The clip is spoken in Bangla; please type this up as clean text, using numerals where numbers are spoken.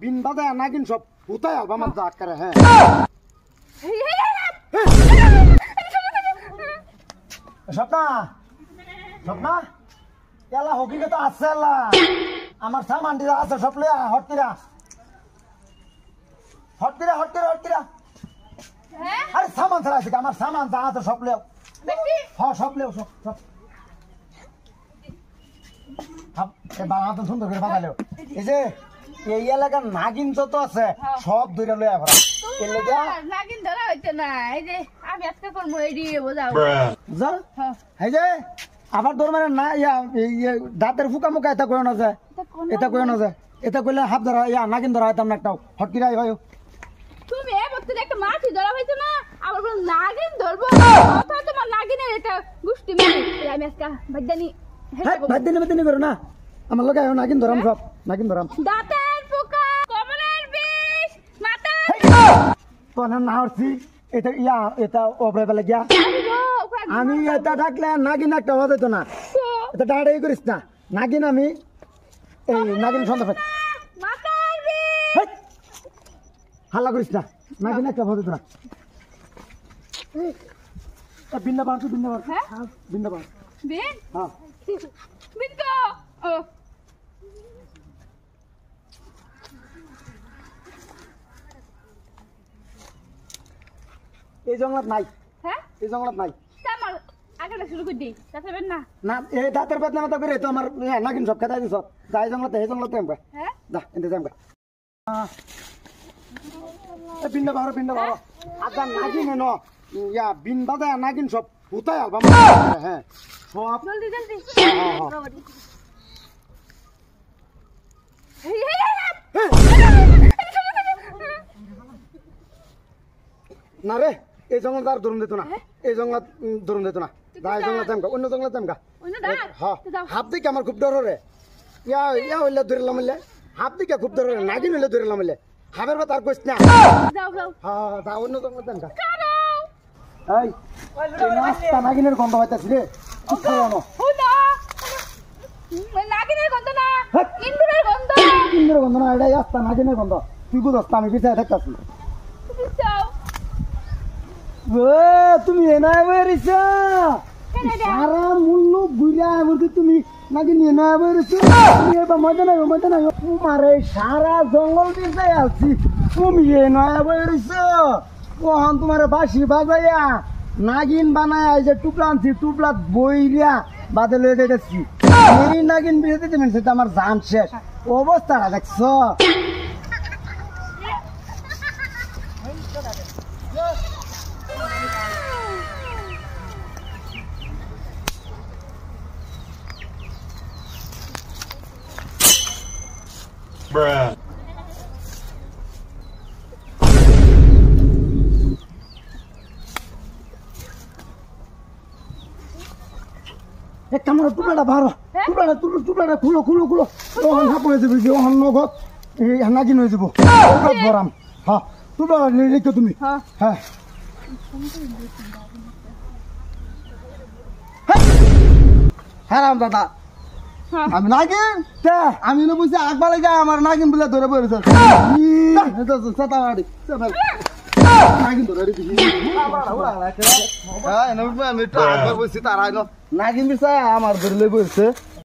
বিন বাদে নাগিন সব ভূতায় আলবা আমার দাঁত করে। হ্যাঁ স্বপ্না স্বপ্না এলা হকিকত আছে এলা আমার সামান দিরা আছে সব লইয়া হটকিরা হটকিরা হটকিরা হটকিরা আরে সামান ছাড়া আছে আমার সামান যা আছে সব লইয়া হ্যাঁ সব লইয়া সব সব বানাতো সুন্দর করে বানালেও এই যে এই এলাকার নাগিন যত আছে সব ধরে লইয়া ভরা এর লাগা নাগিন ধরা হইতো না এই যে আমি আজকে করব এই দিয়ে বোঝাও যা এই যে আবার তোর মানে না ইয়া দাঁতের ফুকা মুকা এটা কইও না যায় এটা কইও না যায় এটা কইলে হাত ধরা ইয়া নাগিন ধরা হইতাম না একটাও হটকিরাই হয় তুমি এ বলতে একটা মাছি ধরা হইতো না আবার বল নাগিন ধরবো কথা তোমার নাগিনের এটা গুষ্টি মানে আমি আজকে বাদদানি বাদদানি করো না আমার লগে নাগিন ধরাম সব নাগিন ধরাম দাঁতের পোকা কমলের বিষ মাথা তো না হচ্ছি এটা ইয়া এটা ওপরে বেলা গিয়া আমি এটা ডাকলে নাগিন একটা হওয়া যেত না এটা ডাড়াই করিস না নাগিন আমি এই নাগিন সন্ধ্যা পাই মাথার বিষ হাল্লা করিস না নাগিন একটা হওয়া যেত না বিন্না বার বিন্না বার বিন্না বার বিন হ্যাঁ বিন তো ও এই জঙ্গলাত নাই হ্যাঁ এই জঙ্গলাত নাই আমার আগেটা শুরু করে দিই তাছাড়া না না এই দাঁতের বেদনা মতো করে তো আমার নাগিন সব খেতে দিস যাই জঙ্গলাতে এই জঙ্গলাতে আমরা হ্যাঁ যা এতে যাম বিন্না বার আদা নাগিন ন ইয়া বিন বাদে নাগিন সব ভূতায় আলবা হ্যাঁ সব জলদি জলদি না রে এই জঙ্গল আর ধরুন দিত না এই জঙ্গল ধরুন দিত না যা এই জঙ্গল তেমকা অন্য জঙ্গল তেমকা হাফ দিকে আমার খুব ডর রে ইয়া ইয়া হইলে ধরলাম হইলে হাফ দিকে খুব ডর রে নাগিন হইলে ধরলাম হইলে হাবের বা তার কইছ না যাও যাও হ্যাঁ যা অন্য জঙ্গল তেমকা এই নাস্তা নাগিনের গন্ধ হইতাছে রে হুনা নাগিনের গন্ধ না ইন্দুরের গন্ধ ইন্দুরের গন্ধ না এটা আস্তা নাগিনের গন্ধ তুই বুঝছ আমি পিছায় থাকতাছি যাও তুমি এনায় বেরিয়েছো সারা মূল্য বুঝা বলতে তুমি নাকি এনায় বেরিয়েছো মজা নাই তোমারে সারা জঙ্গল দিয়ে আসছি তুমি এনায় বেরিয়েছো কখন তোমার বাসি বাজাইয়া নাগিন বানায় এই যে টুকরা আনছি টুকরা বইরিয়া বাদে লয়ে দেখেছি এই নাগিন বিয়ে দিতে সেটা আমার জান শেষ অবস্থাটা দেখছো Bruh. এক কামড় টুকরাটা বারো টুকরাটা খুলো ওখান হাপ হয়ে যাবে যে ওখান নগদ এই নাগিন হয়ে যাবো ভরাম হ্যাঁ টুকরা রেখো তুমি হ্যাঁ হ্যাঁ রাম দাদা আমি নাগিন আমি বুঝছি আকবালে যা আমার নাগিন বলে ধরে পড়েছে নাগিন ধরে নাগিন বিষয় আমার ধরলে বলছে